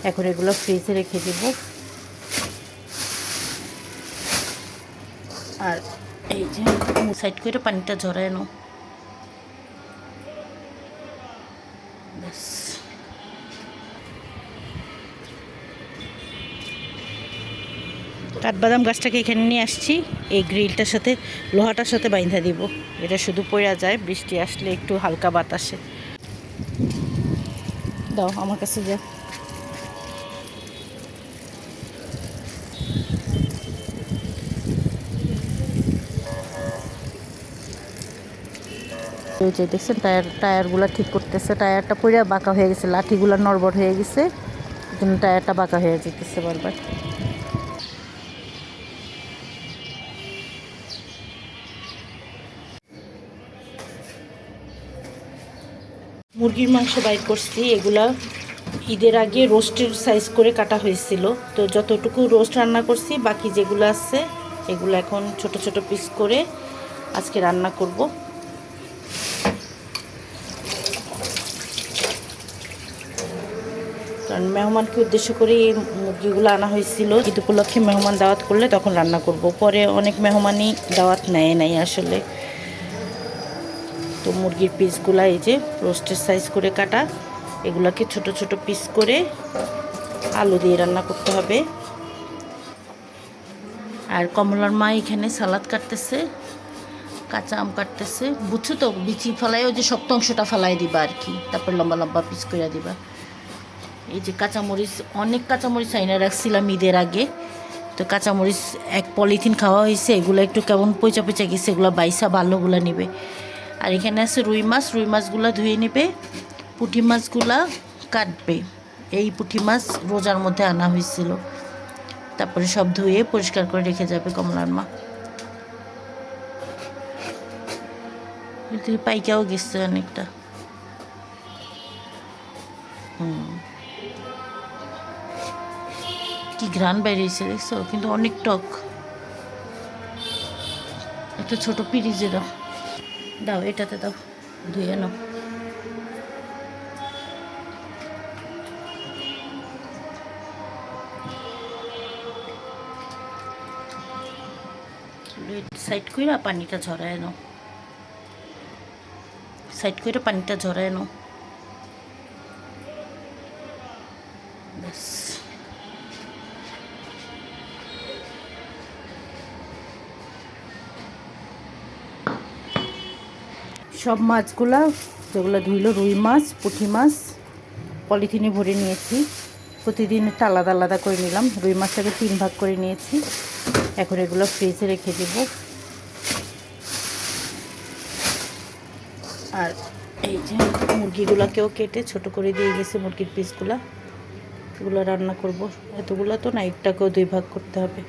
এখন এগুলো ফ্রিজে রেখে দেব। আর এই যে সাইড করে পানিটা ঝরায় নাও। ব্যাস, কাঠবাদাম গাছটাকে এখানে নিয়ে আসছি, এই গ্রিলটার সাথে লোহাটার সাথে বাইন্ধা দিব। এটা শুধু পড়া যায় বৃষ্টি আসলে, একটু হালকা বাতাসে। দাও আমার কাছে যা। এই যে দেখছেন টায়ারগুলো ঠিক করতেছে। টায়ারটা পড়ে বাঁকা হয়ে গেছে, লাঠিগুলো নড়বড় হয়ে গেছে, কিন্তু টায়ারটা বাঁকা হয়ে যেতেছে বারবার। মুরগির মাংস বাইর করছি, এগুলা ঈদের আগে রোস্টের সাইজ করে কাটা হয়েছিল। তো যতটুকু রোস্ট রান্না করছি, বাকি যেগুলো আছে এগুলো এখন ছোট ছোট পিস করে আজকে রান্না করব। কারণ মেহমানকে উদ্দেশ্য করে এই মুরগিগুলো আনা হয়েছিল। ঈদ উপলক্ষে মেহমান দাওয়াত করলে তখন রান্না করব। পরে অনেক মেহমানই দাওয়াত নেয় নাই আসলে। তো মুরগির পিসগুলো এই যে রোস্টের সাইজ করে কাটা, এগুলাকে ছোট ছোট পিস করে আলু দিয়ে রান্না করতে হবে। আর কমলার মা এখানে সালাদ কাটতেছে, কাঁচা আম কাটতেছে। বুঝছো তো, বিচি ফেলাই, ওই যে শক্ত অংশটা ফেলাই দিবা আর কি, তারপর লম্বা লম্বা পিস করে দিবা। এই যে কাঁচামরিচ, অনেক কাঁচামরিচ আইনা রাখছিলাম ঈদের আগে। তো কাঁচামরিচ এক পলিথিন খাওয়া হয়েছে, এগুলো একটু কেমন পচা পচা গেছে, এগুলো বাইসা ভালোগুলো নেবে। আর এখানে আছে রুই মাছ, রুই মাছগুলো ধুয়ে নেবে। পুঁটি মাছগুলা কাটবে। এই পুঁটি মাছ রোজার মধ্যে আনা হয়েছিল, তারপরে সব ধুয়ে পরিষ্কার করে রেখে যাবে কমলার মা। কিন্তু পাইকাও গেছে অনেকটা। কি ঘ্রাণ বেরিয়েছে দেখছো, কিন্তু অনেক টক। একটা ছোট পিরিজে দাও, দাও এটাতে দাও, ধুয়ে নাও। সাইড করে পানিটা ঝরায় নাও, সাইড করে পানিটা ঝরায় নাও। ব্যাস, সব মাছগুলা যেগুলো ধুইলো, রুই মাছ, পুঁটি মাছ পলিথিনে ভরে নিয়েছি। প্রতিদিন একটা আলাদা আলাদা করে নিলাম। রুই মাছটাকে 3 ভাগ করে নিয়েছি। এখন এগুলো ফ্রিজে রেখে দেব। আর এই যে মুরগিগুলোকেও কেটে ছোট করে দিয়ে গেছে, মুরগির পিসগুলা, এগুলো রান্না করব। এতগুলো তো না, একটাকেও 2 ভাগ করতে হবে।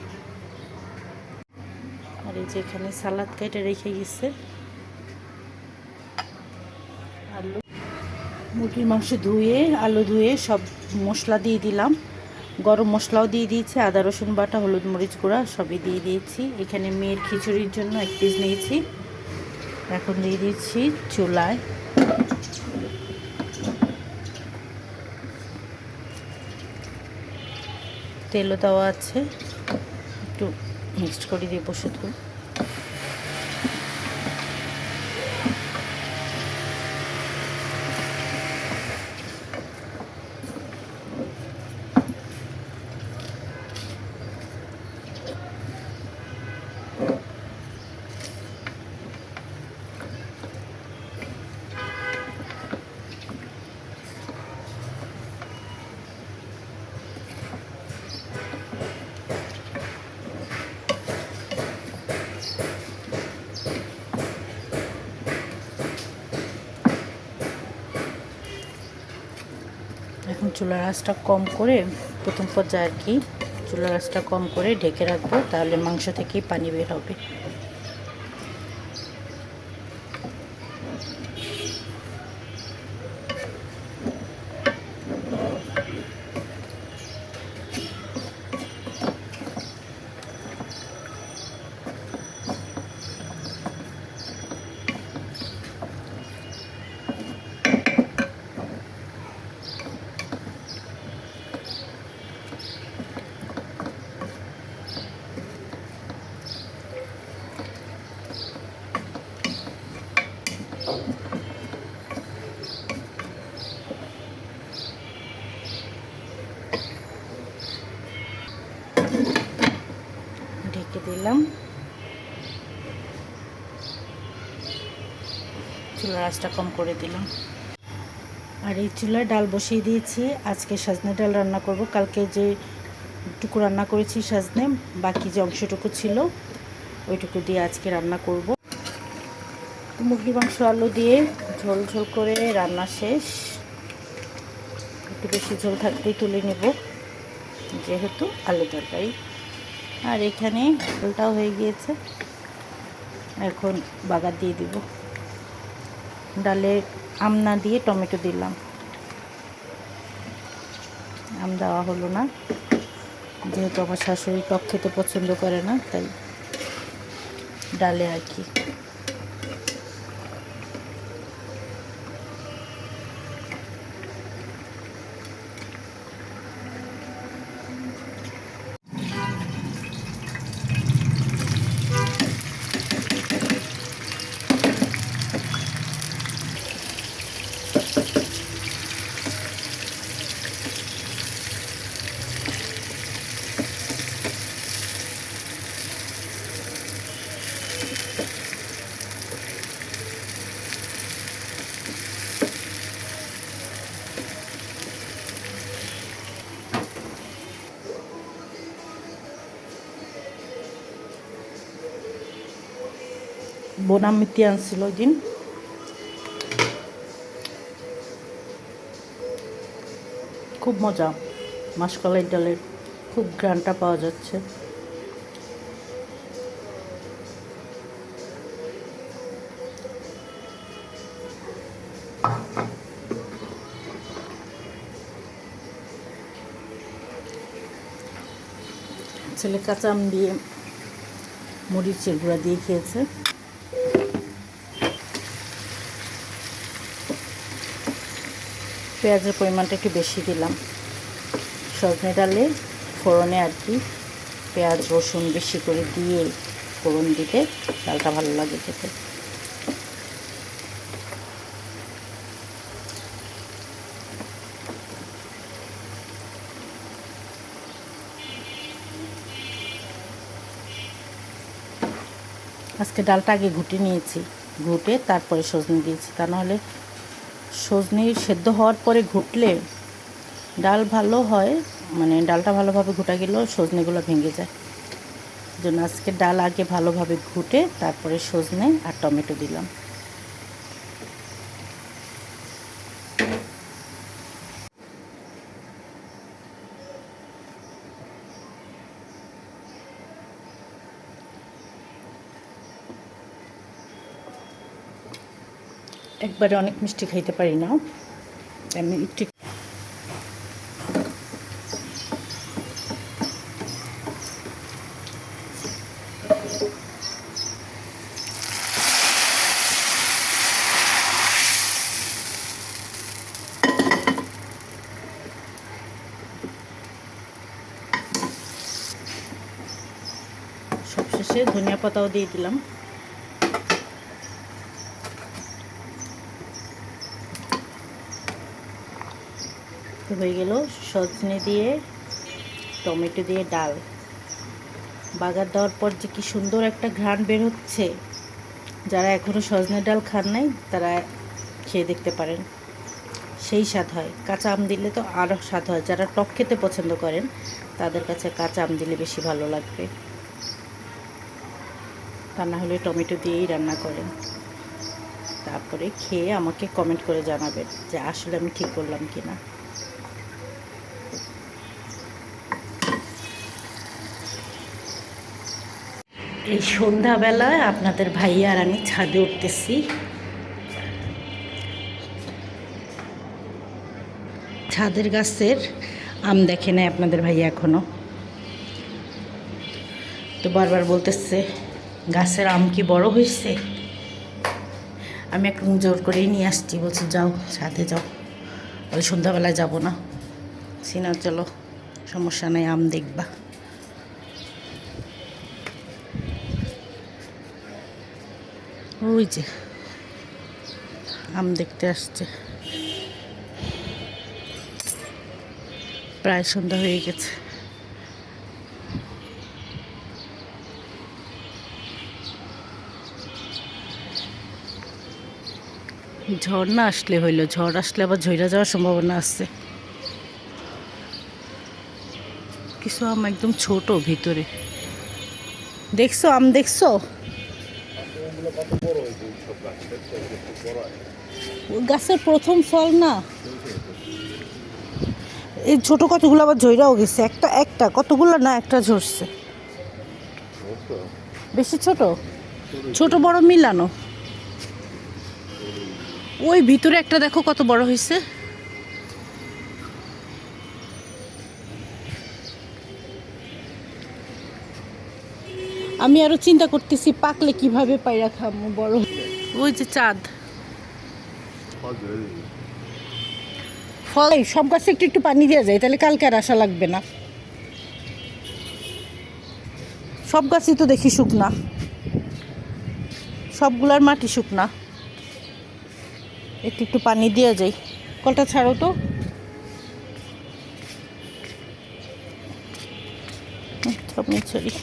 আর এই যে এখানে সালাদ কেটে রেখে গেছে। আলু, মুরগির মাংস ধুয়ে, আলু ধুয়ে সব মশলা দিয়ে দিলাম। গরম মশলাও দিয়ে দিয়েছি, আদা রসুন বাটা, হলুদ মরিচ গুঁড়া সবই দিয়ে দিয়েছি। এখানে মেয়ের খিচুড়ির জন্য 1 পিস নিয়েছি। এখন দিয়ে দিচ্ছি চুলায়। তেলও দেওয়া আছে, একটু মিক্সড করে দিয়ে বসে থাকুন। এখন চুলার আঁচটা কম করে, প্রথম পর্যায়ে আর কি চুলার আঁচটা কম করে ঢেকে রাখবো, তাহলে মাংস থেকেই পানি বের হবে। ঢেকে দিলাম। চুলার আঁচটা কম করে দিলাম। আর এই চুলায় ডাল বসিয়ে দিয়েছি। আজকে সজনে ডাল রান্না করব। কালকে যে টুকু রান্না করেছি সজনে, বাকি যে অংশটুকু ছিল ওইটুকু দিয়ে আজকে রান্না করব। মুরগি মাংস আলু দিয়ে ঝোল ঝোল করে রান্না শেষ। একটু বেশি ঝোল থাকতেই তুলে নেব, যেহেতু আলু তরকারি। আর এখানে ঝোলটাও হয়ে গিয়েছে, এখন বাগার দিয়ে দিব। ডালে আম না দিয়ে টমেটো দিলাম, আম দেওয়া হলো না, যেহেতু আমার শাশুড়ি টক খেতে পছন্দ করে না, তাই ডালে আর কি। বনাম মিতি আনছিল ওই দিন, খুব মজা। মাসকলাই ডালের খুব ঘ্রাণটা পাওয়া যাচ্ছে। ছেলে কাঁচা আম দিয়ে মরিচের গুঁড়া দিয়ে খেয়েছে। পেঁয়াজের পরিমাণটা একটু বেশি দিলাম। সজনে ডালে ফোড়নে আর কি পেঁয়াজ রসুন বেশি করে দিয়ে ফোড়ন দিতে ডালটা ভালো লাগে খেতে। আজকে ডালটা আগে ঘুটে নিয়েছি, ঘুটে তারপরে সজনে দিয়েছি। তা নাহলে সজনে সেদ্ধ হওয়ার পরে ঘুটলে ডাল ভালো হয়, মানে ডালটা ভালোভাবে ঘুটা গেলেও সজনেগুলো ভেঙে যায়। জন্য আজকে ডাল আগে ভালোভাবে ঘুটে তারপরে সজনে আর টমেটো দিলাম। একবারে অনেক মিষ্টি খাইতে পারি না, আমি একটু সবশেষে ধনিয়া পাতাও দিয়ে দিলাম। তো হয়ে গেল সজনে দিয়ে টমেটো দিয়ে ডাল। বাগার দেওয়ার পর যে কি সুন্দর একটা ঘ্রাণ বের হচ্ছে। যারা এখনও সজনে ডাল খান নাই তারা খেয়ে দেখতে পারেন, সেই স্বাদ হয়। কাঁচা আম দিলে তো আরও স্বাদ হয়। যারা টক খেতে পছন্দ করেন তাদের কাছে কাঁচা আম দিলে বেশি ভালো লাগবে, তা না হলে টমেটো দিয়েই রান্না করেন। তারপরে খেয়ে আমাকে কমেন্ট করে জানাবেন যে আসলে আমি ঠিক করলাম কি না। এই সন্ধ্যাবেলায় আপনাদের ভাইয়া আর আমি ছাদে উঠতেছি। ছাদের গাছের আম দেখে নাই আপনাদের ভাইয়া এখনো, তো বারবার বলতেছে গাছের আম কি বড় হয়েছে। আমি একদম জোর করেই নিয়ে আসছি, বলছি যাও ছাদে যাও। ওই সন্ধ্যাবেলায় যাব না, সিনা চলো সমস্যা নাই, আম দেখবা। ওই যে আম দেখতে আসছে। প্রায় সন্ধ্যা হয়ে গেছে। ঝড় না আসলে হইলো, ঝড় আসলে আবার ঝইরা যাওয়ার সম্ভাবনা আছে। কিছু আম একদম ছোট ভিতরে, দেখছো আম দেখছো? গাছের প্রথম ফল না, এই ছোট কতগুলো আবার ঝইরাও গেছে। একটা একটা কতগুলো না, একটা ঝরছে। বেশি ছোট, ছোট বড় মিলানো। ওই ভিতরে একটা দেখো কত বড় হয়েছে। আমি আরো চিন্তা করতেছি পাকলে কিভাবে পাইরা খাবো বড়। ওই যে চাঁদ, ফল সব গাছে একটু একটু পানি দেওয়া যায়, তাহলে কালকে আর আসা লাগবে না। সব গাছই তো দেখি শুকনা, সবগুলার মাটি শুকনা, একটু একটু পানি দেওয়া যায়। কলটা ছাড়ো তো। আমি ছাড়ি।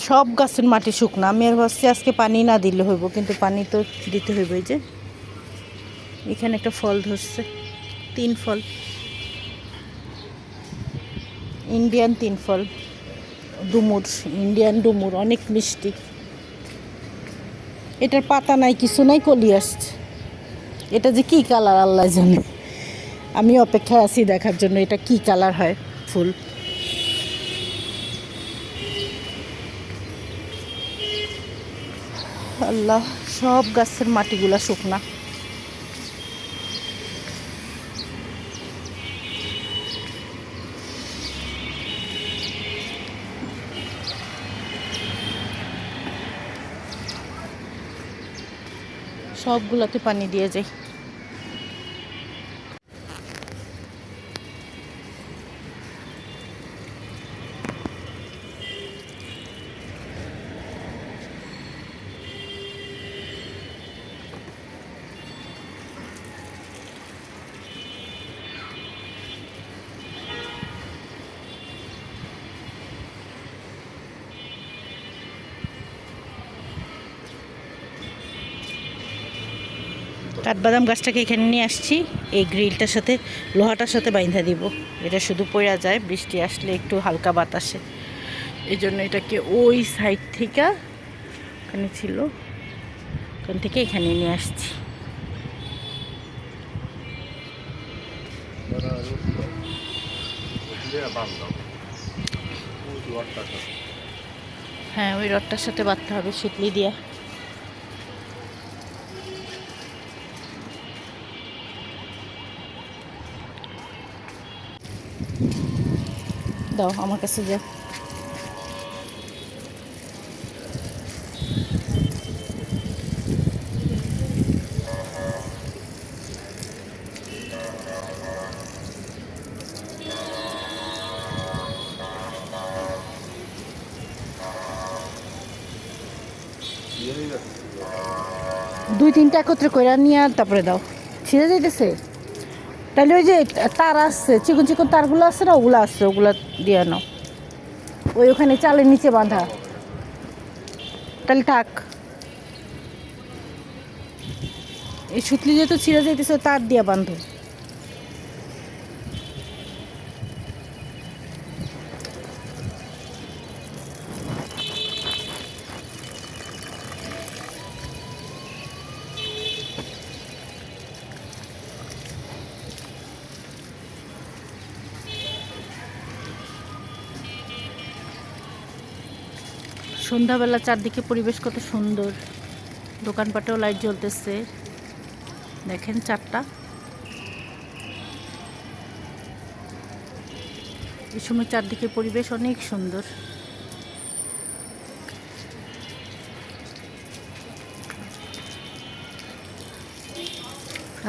সব গাছের মাটি শুকনা। আমি আর ভাবছি আজকে পানি না দিলে হইব, কিন্তু পানি তো দিতে হইব। এই যে এখানে একটা ফল ধরছে, 3 ফল, ইন্ডিয়ান 3 ফল, ডুমুর, ইন্ডিয়ান ডুমুর, অনেক মিষ্টি। এটার পাতা নাই, কিছু নাই, কলি আসছে। এটা যে কি কালার আল্লাহ জানে। আমি অপেক্ষায় আছি দেখার জন্য এটা কি কালার হয় ফুল। আল্লাহ, সব গাছের মাটিগুলা শুকনা। সবগুলাতে পানি দিয়ে যায়। কাঠবাদাম গাছটাকে এখানে নিয়ে আসছি, এই গ্রিলটার সাথে, লোহাটার সাথে বাইন্ধা দিব। এটা শুধু পড়া যায়, বৃষ্টি আসলে একটু হালকা বাতাসে। এই জন্য এটাকে ওই সাইড থেকে, ওখানে ছিল, ওখান থেকে এখানে নিয়ে আসছি। হ্যাঁ, ওই রডটার সাথে বাঁধতে হবে সুতলি দিয়া। দাও আমার কাছে যাও। দুই তিনটা একত্রে কইরা নিয়ে তারপরে দাও। ছিঁড়ে যাইতেছে, তাহলে ওই যে তার আসছে, চিকন চিকন তারগুলো আছে না, ওগুলো আসছে, ওগুলো দিয়ে নাও। ওই ওখানে চালের নিচে বাঁধা, তাহলে থাক। এই সুতলি যেহেতু ছিঁড়ে যাইতেছে, তার দিয়ে বাঁধো। সন্ধ্যাবেলা চারদিকে পরিবেশ কত সুন্দর, দোকানপাটেও লাইট জ্বলতেছে। দেখেন চারটা, এই সময় চারদিকে পরিবেশ অনেক সুন্দর।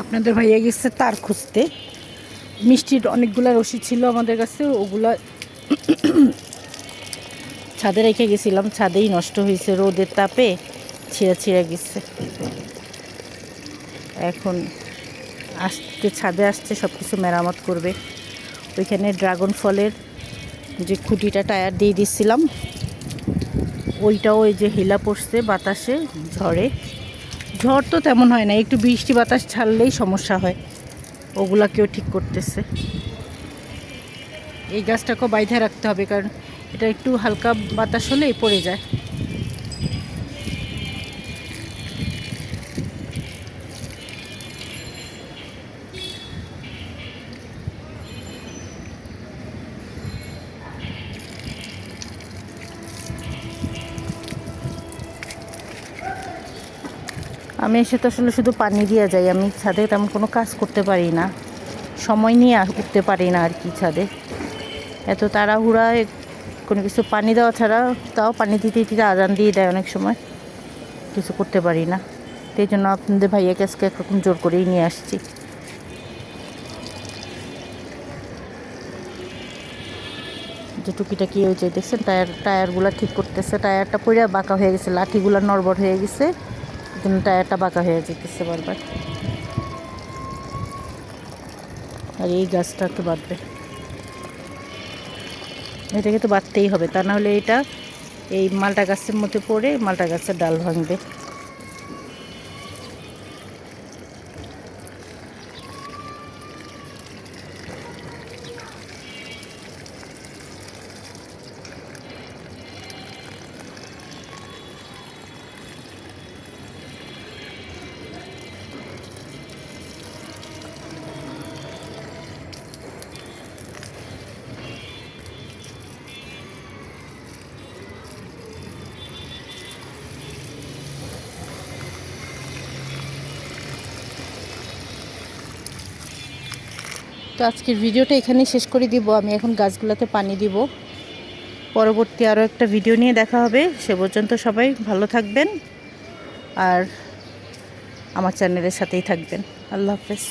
আপনাদের ভাইয়া গেছে তার খুঁজতে। মিষ্টির অনেকগুলা রশি ছিল আমাদের কাছে, ওগুলা ছাদে রেখে গেছিলাম, ছাদেই নষ্ট হয়েছে রোদের তাপে। ছিঁড়া ছিঁড়া গেছে। এখন আজকে ছাদে আসছে, সব কিছু মেরামত করবে। ওইখানে ড্রাগন ফলের যে খুঁটিটা টায়ার দিয়ে দিচ্ছিলাম, ওইটাও ওই যে হিলা পড়ছে বাতাসে, ঝড়ে। ঝড় তো তেমন হয় না, একটু বৃষ্টি বাতাস ছাড়লেই সমস্যা হয়। ওগুলাকেও ঠিক করতেছে। এই গাছটাকেও বাইধে রাখতে হবে, কারণ এটা একটু হালকা বাতাস হলেই পড়ে যায়। আমি এসে তো আসলে শুধু পানি দিয়ে যাই, আমি ছাদে তেমন কোনো কাজ করতে পারি না, সময় নিয়ে উঠতে পারি না আর কি। ছাদে এত তাড়াহুড়ায় কোনো কিছু পানি দেওয়া ছাড়া, তাও পানি দিতে দিতে আজান দিয়ে দেয় অনেক সময়, কিছু করতে পারি না। সেই জন্য আপনাদের ভাইয়াকে আজকে একরকম জোর করেই নিয়ে আসছি। যে টুকিটাকি ওই যে দেখছেন টায়ারগুলো ঠিক করতেছে। টায়ারটা পড়ে বাঁকা হয়ে গেছে, লাঠিগুলো নড়বড় হয়ে গেছে, কিন্তু টায়ারটা বাঁকা হয়ে যেতেছে বারবার। আর এই গাছটা তো বাঁধবে, এটাকে তো বাঁধতেই হবে, তা নাহলে এটা এই মালটা গাছের মধ্যে পড়ে মালটা গাছের ডাল ভাঙবে। তো আজকের ভিডিওটা এখানেই শেষ করে দিব। আমি এখন গাছগুলোতে পানি দিব। পরবর্তী আরও একটা ভিডিও নিয়ে দেখা হবে। সে পর্যন্ত সবাই ভালো থাকবেন আর আমার চ্যানেলের সাথেই থাকবেন। আল্লাহ হাফেজ।